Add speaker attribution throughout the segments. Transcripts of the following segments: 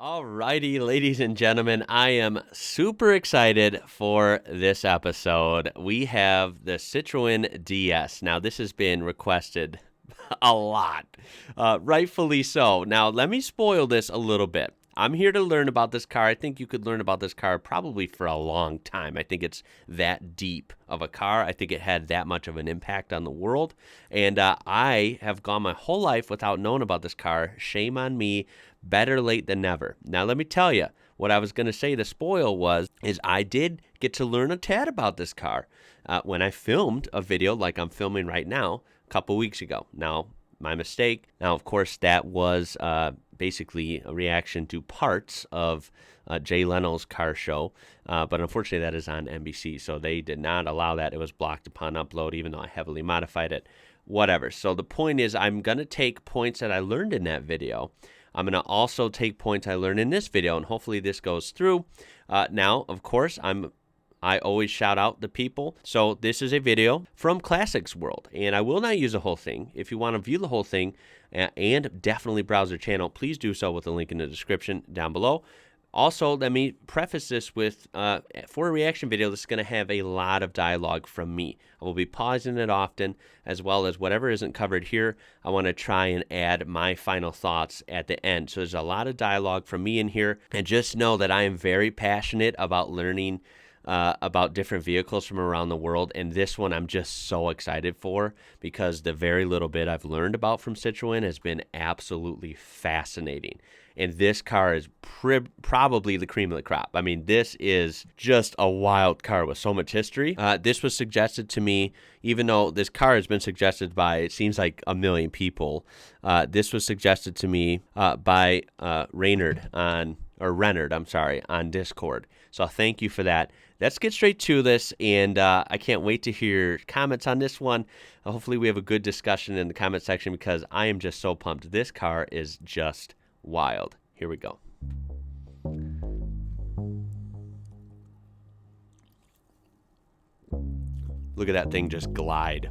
Speaker 1: Alrighty, ladies and gentlemen, I am super excited for this episode. We have the Citroën DS. Now, this has been requested a lot, rightfully so. Now, let me spoil this a little bit. I'm here to learn about this car. I think you could learn about this car probably for a long time. I think it's that deep of a car. I think it had that much of an impact on the world. And I have gone my whole life without knowing about this car. Shame on me. Better late than never. Now, let me tell you, what I was going to say to spoil is I did get to learn a tad about this car when I filmed a video like I'm filming right now a couple weeks ago. Now, my mistake. Now, of course, that was basically a reaction to parts of Jay Leno's car show, but unfortunately that is on NBC, so they did not allow that. It was blocked upon upload, even though I heavily modified it. Whatever. So the point is, I'm going to take points that I learned in that video. I'm going to also take points I learned in this video, and hopefully this goes through. Now, of course, I always shout out the people. So this is a video from Classics World, and I will not use the whole thing. If you want to view the whole thing and definitely browse their channel, please do so with the link in the description down below. Also, let me preface this with, for a reaction video, this is going to have a lot of dialogue from me. I will be pausing it often, as well as whatever isn't covered here. I want to try and add my final thoughts at the end. So there's a lot of dialogue from me in here, and just know that I am very passionate about learning about different vehicles from around the world, and this one I'm just so excited for because the very little bit I've learned about from Citroën has been absolutely fascinating. And this car is probably the cream of the crop. I mean, this is just a wild car with so much history. This was suggested to me, even though this car has been suggested by, it seems like, a million people. This was suggested to me by Reynard on Discord. So thank you for that. Let's get straight to this, and I can't wait to hear comments on this one. Hopefully we have a good discussion in the comment section because I am just so pumped. This car is just wild. Here we go. Look at that thing just glide.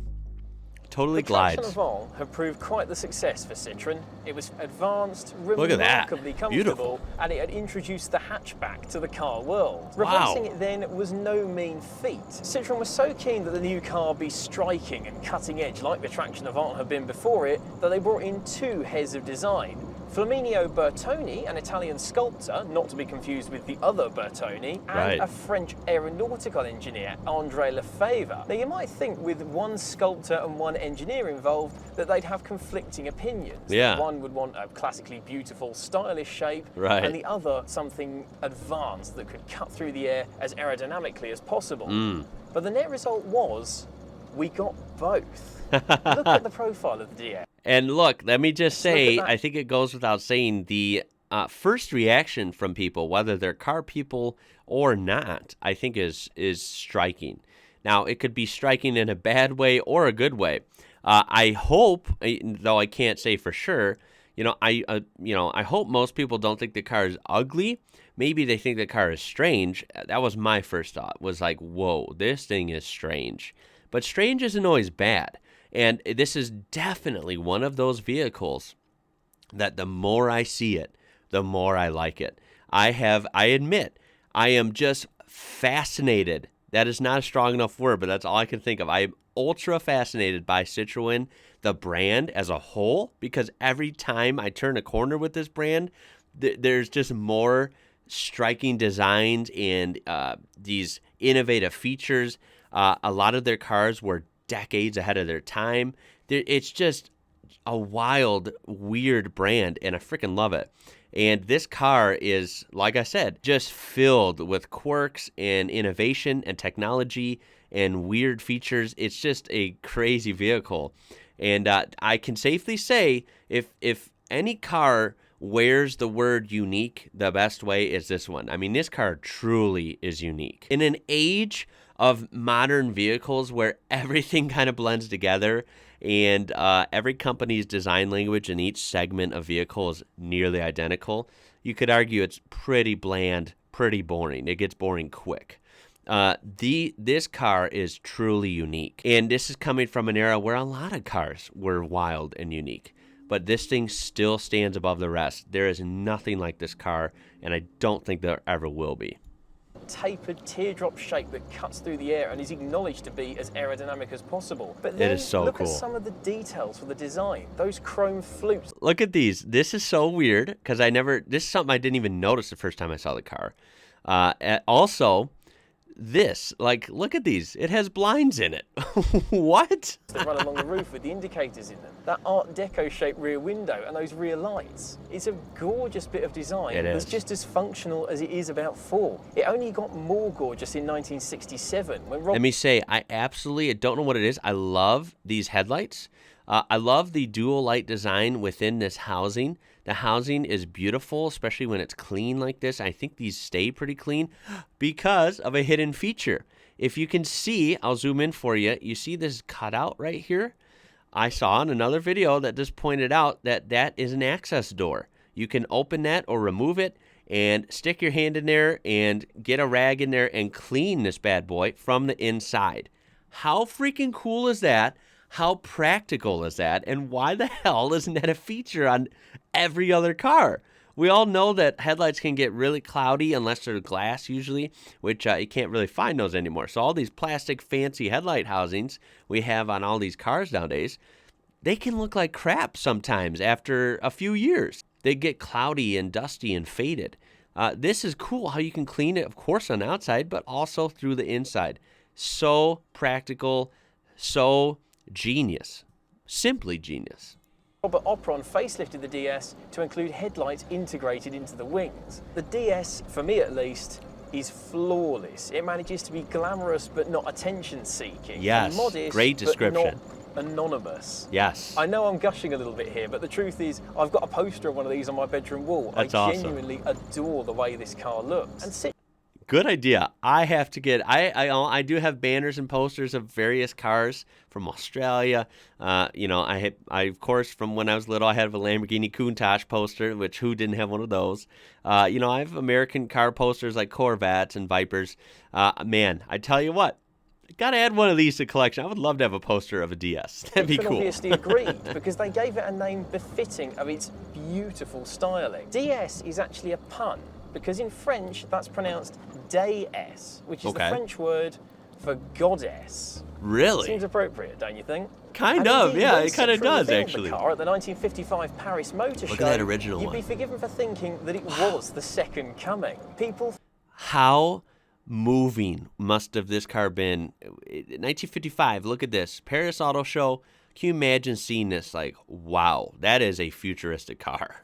Speaker 1: Totally glides.
Speaker 2: The traction Avant have proved quite the success for Citroën. It was advanced, remarkably comfortable, beautiful, and it had introduced the hatchback to the car world. Replacing it then was no mean feat. Citroën was so keen that the new car be striking and cutting edge like the traction Avant had been before it, that they brought in two heads of design. Flaminio Bertoni, an Italian sculptor, not to be confused with the other Bertoni, and a French aeronautical engineer, André Lefebvre. Now, you might think with one sculptor and one engineer involved that they'd have conflicting opinions.
Speaker 1: Yeah.
Speaker 2: One would want a classically beautiful, stylish shape, and the other something advanced that could cut through the air as aerodynamically as possible. But the net result was, we got both. Look at the profile of the DS.
Speaker 1: And look, let me just say, I think it goes without saying, the first reaction from people, whether they're car people or not, I think is striking. Now, it could be striking in a bad way or a good way. I hope, though I can't say for sure, I hope most people don't think the car is ugly. Maybe they think the car is strange. That was my first thought, was like, whoa, this thing is strange. But strange isn't always bad. And this is definitely one of those vehicles that the more I see it, the more I like it. I admit, I am just fascinated. That is not a strong enough word, but that's all I can think of. I am ultra fascinated by Citroën, the brand as a whole, because every time I turn a corner with this brand, there's just more striking designs and these innovative features. A lot of their cars were decades ahead of their time. It's just a wild, weird brand, and I freaking love it. And this car is, like I said, just filled with quirks and innovation and technology and weird features. It's just a crazy vehicle. And I can safely say, if any car wears the word unique the best way, is this one. I mean, this car truly is unique. In an age of modern vehicles where everything kind of blends together and every company's design language in each segment of vehicle is nearly identical, you could argue it's pretty bland, pretty boring. It gets boring quick. This car is truly unique, and this is coming from an era where a lot of cars were wild and unique. but this thing still stands above the rest. There is nothing like this car, and I don't think there ever will be.
Speaker 2: Tapered teardrop shape that cuts through the air and is acknowledged to be as aerodynamic as possible. But then
Speaker 1: it is so
Speaker 2: look
Speaker 1: cool.
Speaker 2: At some of the details for the design. Those chrome flutes.
Speaker 1: Look at these. This is so weird because this is something I didn't even notice the first time I saw the car. Also, this, like, look at these. It has blinds in it. What?
Speaker 2: They run along the roof with the indicators in them. That Art Deco shaped rear window and those rear lights. It's a gorgeous bit of design.
Speaker 1: It is.
Speaker 2: That's just as functional as it is about form. It only got more gorgeous in 1967 when
Speaker 1: Let me say, I don't know what it is. I love these headlights. I love the dual light design within this housing. The housing is beautiful, especially when it's clean like this. I think these stay pretty clean because of a hidden feature. If you can see, I'll zoom in for you. You see this cutout right here? I saw in another video that just pointed out that that is an access door. You can open that or remove it and stick your hand in there and get a rag in there and clean this bad boy from the inside. How freaking cool is that? How practical is that? And why the hell isn't that a feature on every other car? We all know that headlights can get really cloudy unless they're glass usually, which you can't really find those anymore. So all these plastic fancy headlight housings we have on all these cars nowadays, they can look like crap sometimes after a few years. They get cloudy and dusty and faded. This is cool how you can clean it, of course, on the outside, but also through the inside. So practical, so genius. Simply genius.
Speaker 2: Robert Opron facelifted the DS to include headlights integrated into the wings. The DS, for me at least, is flawless. It manages to be glamorous but not attention-seeking.
Speaker 1: Yes,
Speaker 2: modest,
Speaker 1: great description.
Speaker 2: But not anonymous.
Speaker 1: Yes.
Speaker 2: I know I'm gushing a little bit here, but the truth is I've got a poster of one of these on my bedroom wall.
Speaker 1: That's
Speaker 2: I
Speaker 1: awesome.
Speaker 2: Genuinely adore the way this car looks. And
Speaker 1: good idea. I have to get. I do have banners and posters of various cars from Australia. I of course from when I was little I had a Lamborghini Countach poster, which who didn't have one of those? I have American car posters like Corvettes and Vipers. Man, I tell you what, got to add one of these to the collection. I would love to have a poster of a DS. That'd be cool.
Speaker 2: Obviously agreed because they gave it a name befitting of its beautiful styling. DS is actually a pun, because in French that's pronounced déesse, which is the French word for goddess.
Speaker 1: Really?
Speaker 2: Seems appropriate, don't you think?
Speaker 1: Kind of, yeah, it kind of does actually.
Speaker 2: The car at the 1955 Paris Motor Show.
Speaker 1: Look at that original
Speaker 2: You'd be forgiven for thinking that it was the second coming.
Speaker 1: How moving must have this car been? 1955, look at this. Paris Auto Show. Can you imagine seeing this? Like, wow, that is a futuristic car.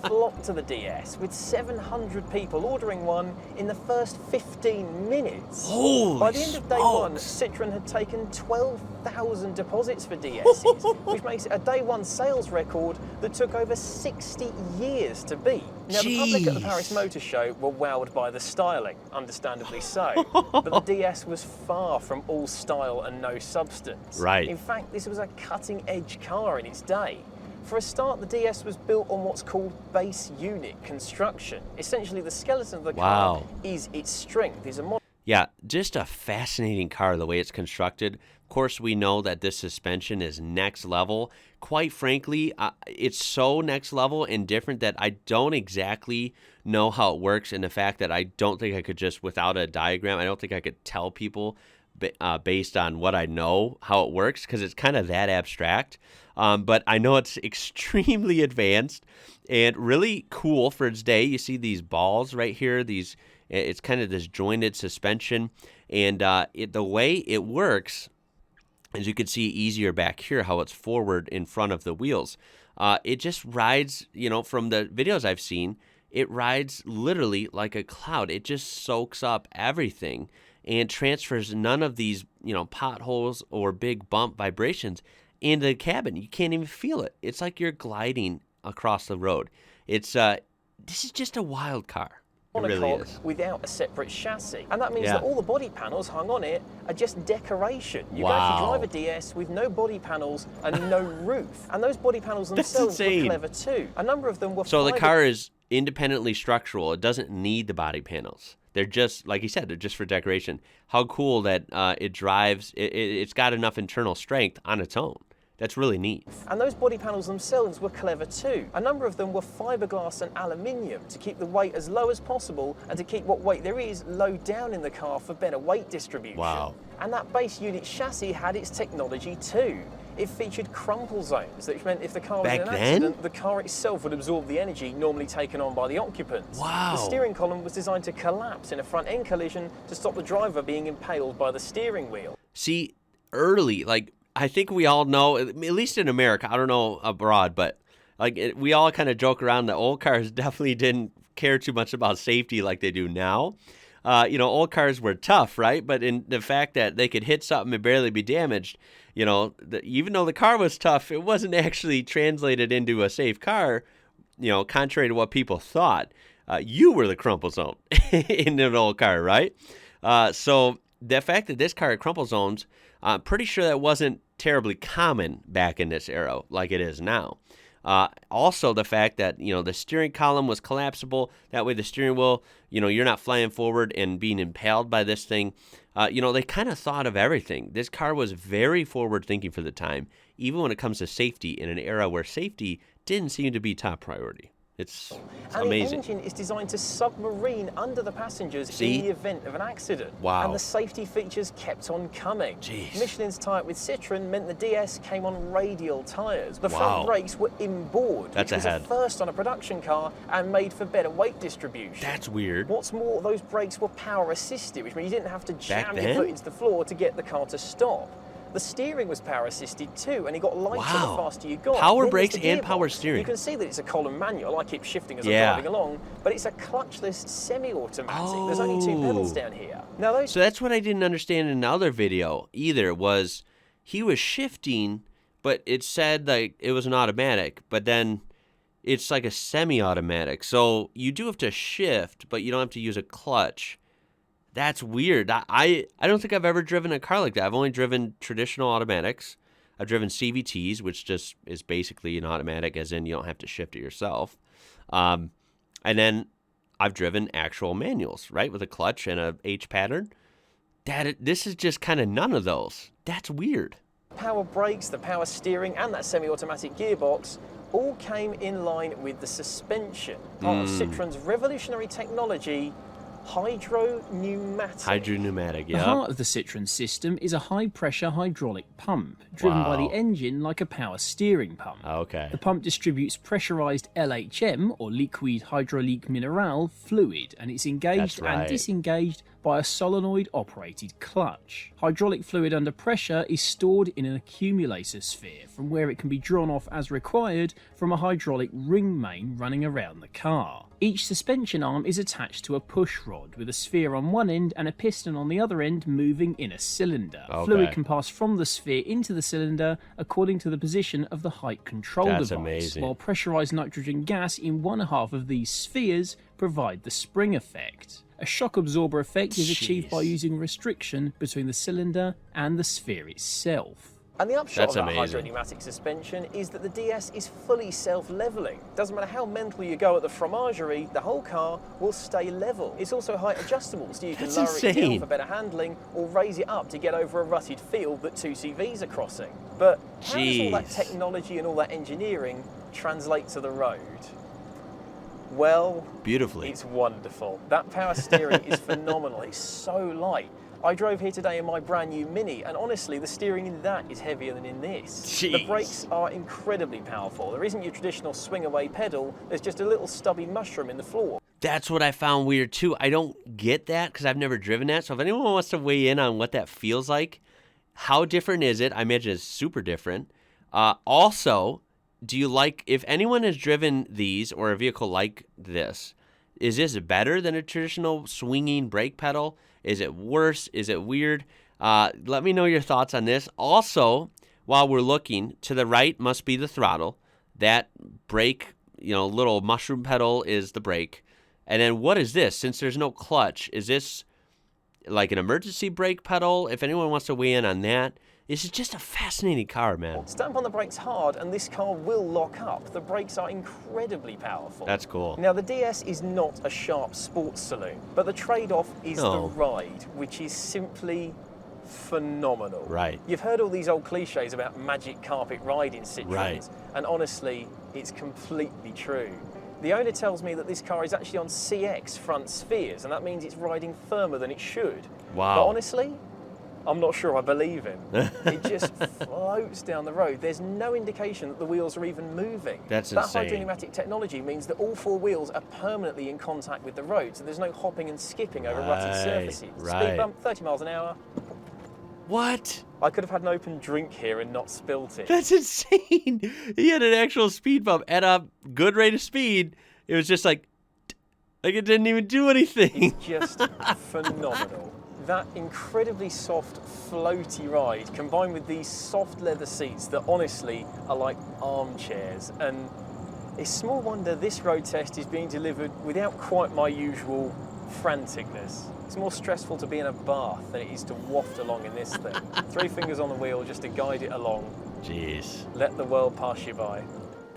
Speaker 2: Flocked to the DS with 700 people ordering one in the first 15 minutes.
Speaker 1: Holy
Speaker 2: By the end of day one, Citroën had taken 12,000 deposits for DSs, which makes it a day one sales record that took over 60 years to beat. Now, the public at the Paris Motor Show were wowed by the styling, understandably so, but the DS was far from all style and no substance.
Speaker 1: Right.
Speaker 2: In fact, this was a cutting-edge car in its day. For a start, the DS was built on what's called base unit construction. Essentially, the skeleton of the car is its strength.
Speaker 1: Yeah, just a fascinating car, the way it's constructed. Of course, we know that this suspension is next level. Quite frankly, it's so next level and different that I don't exactly know how it works, and the fact that I don't think I could just, without a diagram, I don't think I could tell people based on what I know how it works, because it's kind of that abstract. But I know it's extremely advanced and really cool for its day. You see these balls right here. It's kind of this jointed suspension, and the way it works, as you can see easier back here, how it's forward in front of the wheels. It just rides, from the videos I've seen, it rides literally like a cloud. It just soaks up everything and transfers none of these, potholes or big bump vibrations into the cabin. You can't even feel it. It's like you're gliding across the road. This is just a wild car. It really is.
Speaker 2: Without a separate chassis. And that means that all the body panels hung on it are just decoration. You can actually drive a DS with no body panels and no roof. And those body panels themselves were clever too. A number of them were
Speaker 1: the car is independently structural. It doesn't need the body panels. They're just, like you said, they're just for decoration. How cool that it drives. It's got enough internal strength on its own That's really neat.
Speaker 2: And those body panels themselves were clever too. A number of them were fiberglass and aluminium to keep the weight as low as possible and to keep what weight there is low down in the car for better weight distribution.
Speaker 1: Wow.
Speaker 2: And that base unit chassis had its technology too. It featured crumple zones, which meant if the car was in an accident, the car itself would absorb the energy normally taken on by the occupants.
Speaker 1: Wow.
Speaker 2: The steering column was designed to collapse in a front-end collision to stop the driver being impaled by the steering wheel.
Speaker 1: See, early, like, I think we all know, at least in America, I don't know abroad, but like we all kind of joke around that old cars definitely didn't care too much about safety like they do now. Old cars were tough, right? But in the fact that they could hit something and barely be damaged, even though the car was tough, it wasn't actually translated into a safe car, contrary to what people thought. You were the crumple zone in an old car, right? So the fact that this car had crumple zones, I'm pretty sure that wasn't terribly common back in this era like it is now. Also, the fact that, the steering column was collapsible. That way the steering wheel, you're not flying forward and being impaled by this thing. They kind of thought of everything. This car was very forward thinking for the time, even when it comes to safety in an era where safety didn't seem to be top priority. It's amazing.
Speaker 2: And the engine is designed to submarine under the passengers in the event of an accident.
Speaker 1: Wow.
Speaker 2: And the safety features kept on coming.
Speaker 1: Jeez.
Speaker 2: Michelin's tie-up with Citroën meant the DS came on radial tyres. The front brakes were inboard, which was a first on a production car and made for better weight distribution.
Speaker 1: That's weird.
Speaker 2: What's more, those brakes were power assisted, which means you didn't have to jam your foot into the floor to get the car to stop. The steering was power assisted too, and it got lighter the faster you got.
Speaker 1: Power brakes and power steering.
Speaker 2: You can see that it's a column manual. I keep shifting as I'm driving along, but it's a clutchless semi-automatic. There's only two pedals down here. Now
Speaker 1: So that's what I didn't understand in the other video either, was he was shifting, but it said like it was an automatic, but then it's like a semi-automatic. So you do have to shift, but you don't have to use a clutch. That's weird. I don't think I've ever driven a car like that. I've only driven traditional automatics. I've driven CVTs, which just is basically an automatic, as in you don't have to shift it yourself. And then I've driven actual manuals, right, with a clutch and a H pattern. This is just kind of none of those. That's weird.
Speaker 2: Power brakes, the power steering, and that semi-automatic gearbox all came in line with the suspension. Part of Citroën's revolutionary technology, Hydropneumatic.
Speaker 1: Hydropneumatic, yeah.
Speaker 3: The heart of the Citroën system is a high-pressure hydraulic pump, driven by the engine like a power steering pump.
Speaker 1: Okay.
Speaker 3: The pump distributes pressurized LHM, or liquid hydraulique mineral, fluid, and it's engaged and disengaged by a solenoid-operated clutch. Hydraulic fluid under pressure is stored in an accumulator sphere, from where it can be drawn off as required from a hydraulic ring main running around the car. Each suspension arm is attached to a push rod, with a sphere on one end and a piston on the other end moving in a cylinder.
Speaker 1: Okay.
Speaker 3: Fluid can pass from the sphere into the cylinder according to the position of the height control device,
Speaker 1: amazing.
Speaker 3: while pressurized nitrogen gas in one half of these spheres provide the spring effect. A shock absorber effect is achieved by using restriction between the cylinder and the sphere itself.
Speaker 2: And the upshot of that hydropneumatic suspension is that the DS is fully self-leveling. Doesn't matter how mental you go at the fromagerie, the whole car will stay level. It's also height adjustable, so you can lower it down for better handling or raise it up to get over a rutted field that two CVs are crossing. But how does all that technology and all that engineering translate to the road? Well,
Speaker 1: beautifully.
Speaker 2: It's wonderful. That power steering is phenomenal. It's so light. I drove here today in my brand new Mini, and honestly, the steering in that is heavier than in this.
Speaker 1: Jeez.
Speaker 2: The brakes are incredibly powerful. There isn't your traditional swing-away pedal. There's just a little stubby mushroom in the floor.
Speaker 1: That's what I found weird, too. I don't get that because I've never driven that. So if anyone wants to weigh in on what that feels like, how different is it? I imagine it's super different. Also, do you like, if anyone has driven these or a vehicle like this, is this better than a traditional swinging brake pedal? Is it worse? Is it weird? Let me know your thoughts on this. Also, while we're looking, to the right must be the throttle. That brake, little mushroom pedal is the brake. And then what is this? Since there's no clutch, is this like an emergency brake pedal? If anyone wants to weigh in on that. This is just a fascinating car, man.
Speaker 2: Stamp on the brakes hard and this car will lock up. The brakes are incredibly powerful.
Speaker 1: That's cool.
Speaker 2: Now, the DS is not a sharp sports saloon, but the trade-off is the ride, which is simply phenomenal.
Speaker 1: Right.
Speaker 2: You've heard all these old cliches about magic carpet riding Citroens,
Speaker 1: right.
Speaker 2: and honestly, it's completely true. The owner tells me that this car is actually on CX front spheres, and that means it's riding firmer than it should.
Speaker 1: Wow.
Speaker 2: But honestly, I'm not sure I believe him. It just floats down the road. There's no indication that the wheels are even moving.
Speaker 1: That's
Speaker 2: that
Speaker 1: insane.
Speaker 2: Hydropneumatic technology means that all four wheels are permanently in contact with the road, so there's no hopping and skipping over rutted surfaces.
Speaker 1: Right.
Speaker 2: Speed bump, 30 miles an hour.
Speaker 1: What?
Speaker 2: I could have had an open drink here and not spilt it.
Speaker 1: That's insane. He had an actual speed bump at a good rate of speed. It was just like it didn't even do anything.
Speaker 2: It's just phenomenal. That incredibly soft, floaty ride, combined with these soft leather seats that honestly are like armchairs. And it's small wonder this road test is being delivered without quite my usual franticness. It's more stressful to be in a bath than it is to waft along in this thing. 3 fingers on the wheel just to guide it along.
Speaker 1: Jeez.
Speaker 2: Let the world pass you by.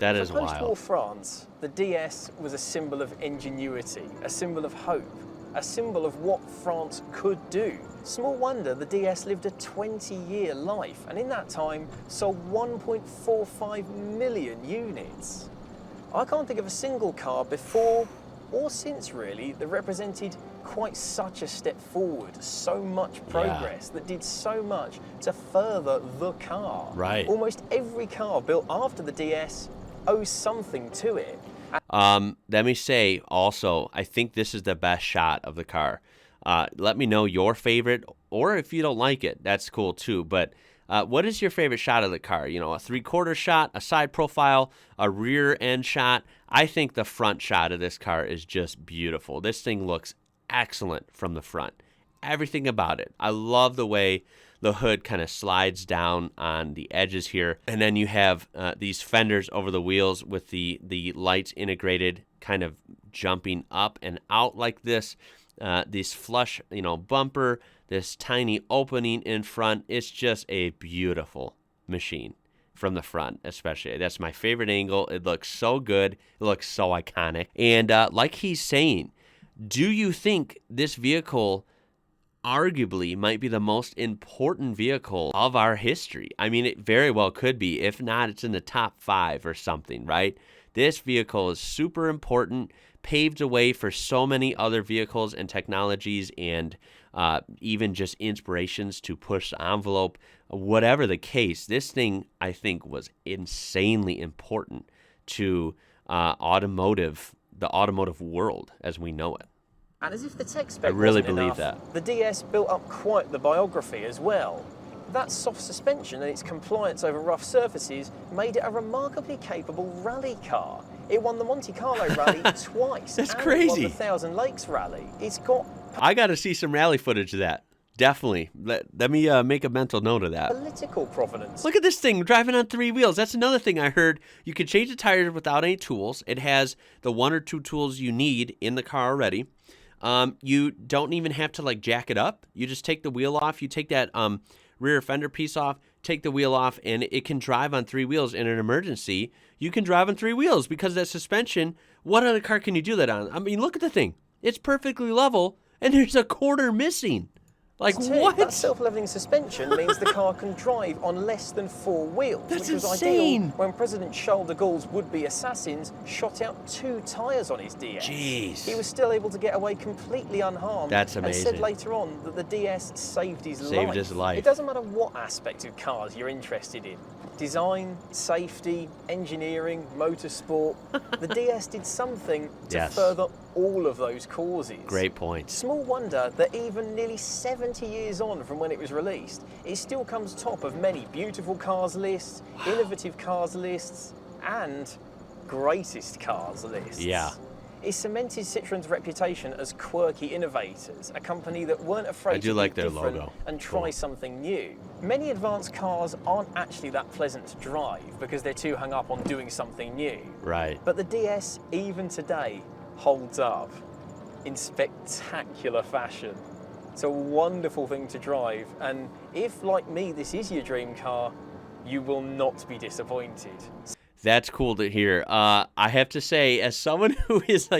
Speaker 1: That is wild.
Speaker 2: For post-war France, the DS was a symbol of ingenuity, a symbol of hope, a symbol of what France could do. Small wonder the DS lived a 20-year life, and in that time sold 1.45 million units. I can't think of a single car before or since really that represented quite such a step forward, so much progress, that did so much to further the car.
Speaker 1: Right.
Speaker 2: Almost every car built after the DS owes something to it.
Speaker 1: Let me say also, I think this is the best shot of the car. Let me know your favorite, or if you don't like it, that's cool too. But what is your favorite shot of the car? You know, a 3/4 shot, a side profile, a rear end shot. I think the front shot of this car is just beautiful. This thing looks excellent from the front. Everything about it. I love the way the hood kind of slides down on the edges here. And then you have these fenders over the wheels with the lights integrated, kind of jumping up and out like this. This flush, bumper, this tiny opening in front. It's just a beautiful machine from the front, especially. That's my favorite angle. It looks so good. It looks so iconic. And like he's saying, do you think this vehicle arguably might be the most important vehicle of our history? I mean, it very well could be. If not, it's in the top 5 or something, right? This vehicle is super important, paved a way for so many other vehicles and technologies, and even just inspirations to push the envelope. Whatever the case, this thing, I think, was insanely important to the automotive world as we know it.
Speaker 2: And as if the tech spec
Speaker 1: I really
Speaker 2: wasn't
Speaker 1: believe
Speaker 2: enough,
Speaker 1: that.
Speaker 2: the DS built up quite the biography as well. That soft suspension and its compliance over rough surfaces made it a remarkably capable rally car. It won the Monte Carlo Rally twice.
Speaker 1: That's
Speaker 2: and
Speaker 1: crazy.
Speaker 2: It won the Thousand Lakes Rally. It's got...
Speaker 1: I got to see some rally footage of that. Definitely. Let me make a mental note of that.
Speaker 2: Political provenance.
Speaker 1: Look at this thing driving on 3 wheels. That's another thing I heard. You can change the tires without any tools. It has the 1 or 2 tools you need in the car already. You don't even have to jack it up. You just take the wheel off. You take that rear fender piece off, take the wheel off, and it can drive on 3 wheels. In an emergency, you can drive on 3 wheels because of that suspension. What other car can you do that on? I mean, look at the thing. It's perfectly level, and there's a quarter missing. What?
Speaker 2: That self-leveling suspension means the car can drive on less than 4 wheels,
Speaker 1: That's
Speaker 2: which was
Speaker 1: insane.
Speaker 2: ideal when President Charles de Gaulle's would-be assassins shot out 2 tyres on his DS.
Speaker 1: Jeez.
Speaker 2: He was still able to get away completely unharmed.
Speaker 1: That's amazing.
Speaker 2: And said later on that the DS saved his life. It doesn't matter what aspect of cars you're interested in. Design, safety, engineering, motorsport. The DS did something to further all of those causes.
Speaker 1: Great point.
Speaker 2: Small wonder that even nearly 70 years on from when it was released, it still comes top of many beautiful cars lists, innovative cars lists, and greatest cars lists.
Speaker 1: Yeah.
Speaker 2: It cemented Citroën's reputation as quirky innovators, a company that weren't afraid to
Speaker 1: like
Speaker 2: be
Speaker 1: their
Speaker 2: different
Speaker 1: logo.
Speaker 2: and try something new. Many advanced cars aren't actually that pleasant to drive because they're too hung up on doing something new.
Speaker 1: Right.
Speaker 2: But the DS, even today, holds up in spectacular fashion. It's a wonderful thing to drive, and if, like me, this is your dream car, you will not be disappointed.
Speaker 1: That's cool to hear. I have to say, as someone who is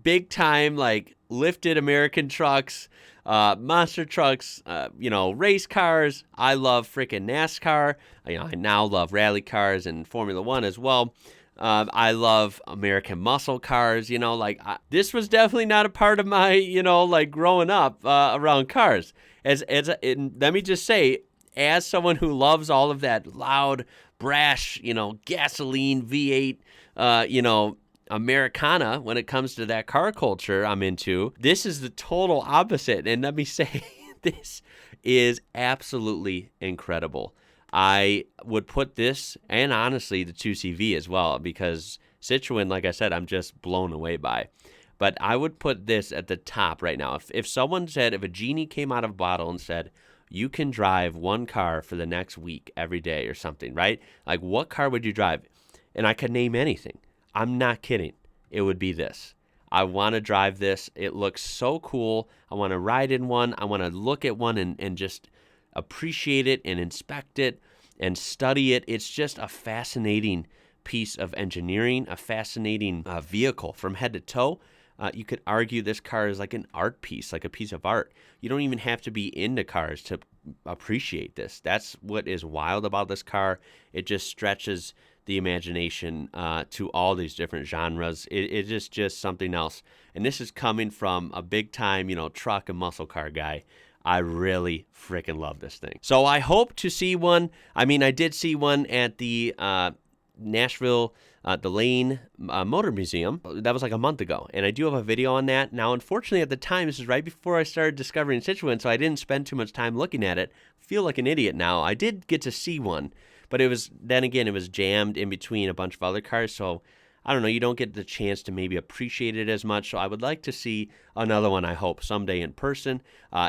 Speaker 1: big time, like lifted American trucks, monster trucks, race cars. I love freaking NASCAR. I now love rally cars and Formula One as well. I love American muscle cars. This was definitely not a part of my, growing up around cars. Let me just say, as someone who loves all of that loud, brash, gasoline V8, Americana, when it comes to that car culture I'm into, this is the total opposite. And let me say, this is absolutely incredible. I would put this, and honestly the 2CV as well, because Citroën, like I said, I'm just blown away by. But I would put this at the top right now. If someone said, if a genie came out of a bottle and said, you can drive one car for the next week every day or something, right? Like, what car would you drive? And I could name anything. I'm not kidding. It would be this. I want to drive this. It looks so cool. I want to ride in one. I want to look at one and just appreciate it and inspect it and study it. It's just a fascinating piece of engineering, a fascinating vehicle from head to toe. You could argue this car is like an art piece, like a piece of art. You don't even have to be into cars to appreciate this. That's what is wild about this car. It just stretches the imagination to all these different genres. It is just something else. And this is coming from a big time, truck and muscle car guy. I really freaking love this thing. So I hope to see one. I mean, I did see one at the Nashville, the Lane Motor Museum. That was like a month ago, and I do have a video on that. Now, unfortunately, at the time, this is right before I started discovering Citroën, so I didn't spend too much time looking at it. I feel like an idiot now. I did get to see one, but it was jammed in between a bunch of other cars, so I don't know, you don't get the chance to maybe appreciate it as much. So I would like to see another one, I hope, someday in person.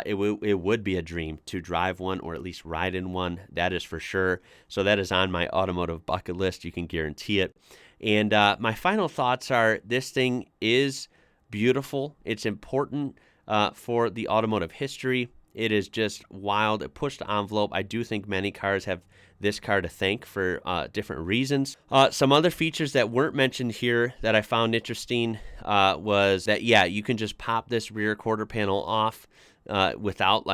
Speaker 1: It would be a dream to drive one or at least ride in one. That is for sure. So that is on my automotive bucket list. You can guarantee it. And my final thoughts are, this thing is beautiful. It's important for the automotive history. It is just wild. It pushed the envelope. I do think many cars have this car to thank for different reasons. Some other features that weren't mentioned here that I found interesting was that, you can just pop this rear quarter panel off without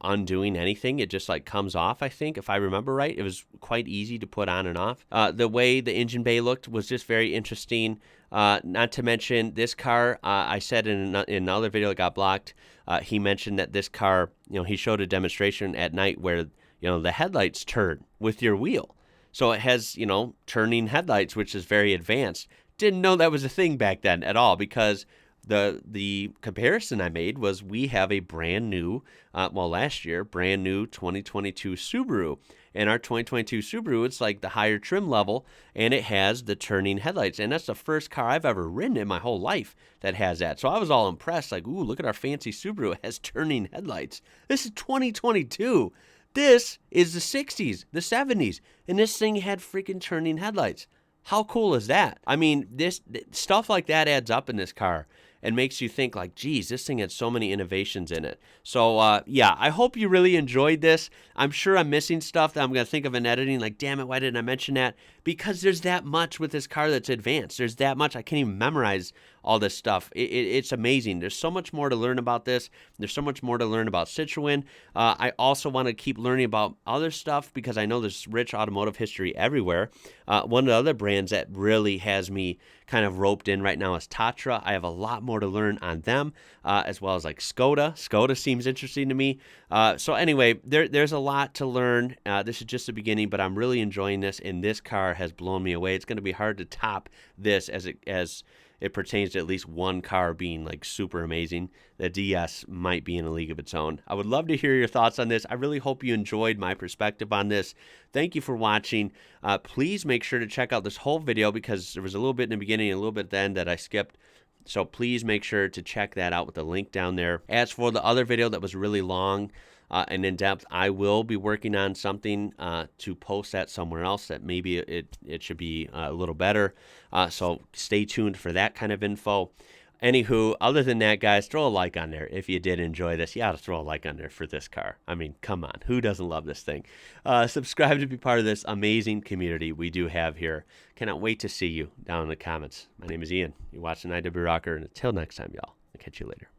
Speaker 1: undoing anything. It just comes off, I think, if I remember right. It was quite easy to put on and off. The way the engine bay looked was just very interesting. Not to mention this car, I said in another video that got blocked, he mentioned that this car, he showed a demonstration at night where the headlights turn with your wheel. So it has, turning headlights, which is very advanced. Didn't know that was a thing back then at all, because the comparison I made was we have a brand new, last year, brand new 2022 Subaru. And our 2022 Subaru, it's like the higher trim level, and it has the turning headlights. And that's the first car I've ever ridden in my whole life that has that. So I was all impressed, ooh, look at our fancy Subaru. It has turning headlights. This is 2022. This is the 60s, the 70s, and this thing had freaking turning headlights. How cool is that? I mean, this stuff like that adds up in this car and makes you think geez, this thing had so many innovations in it. So, I hope you really enjoyed this. I'm sure I'm missing stuff that I'm going to think of in editing, damn it, why didn't I mention that? Because there's that much with this car that's advanced. There's that much. I can't even memorize all this stuff. It's amazing. There's so much more to learn about this. There's so much more to learn about Citroën. I also want to keep learning about other stuff because I know there's rich automotive history everywhere. One of the other brands that really has me kind of roped in right now is Tatra. I have a lot more to learn on them, as well as Skoda. Skoda seems interesting to me. So anyway, there's a lot to learn. This is just the beginning, but I'm really enjoying this, and this car has blown me away. It's going to be hard to top this as it pertains to at least one car being super amazing. The DS might be in a league of its own. I would love to hear your thoughts on this. I really hope you enjoyed my perspective on this. Thank you for watching. Please make sure to check out this whole video because there was a little bit in the beginning and a little bit at the end that I skipped. So please make sure to check that out with the link down there. As for the other video that was really long and in-depth, I will be working on something to post that somewhere else that maybe it should be a little better. So stay tuned for that kind of info. Anywho, other than that, guys, throw a like on there if you did enjoy this. You ought to throw a like on there for this car. I mean, come on. Who doesn't love this thing? Subscribe to be part of this amazing community we do have here. Cannot wait to see you down in the comments. My name is Ian. You're watching IWrocker, and until next time, y'all, I'll catch you later.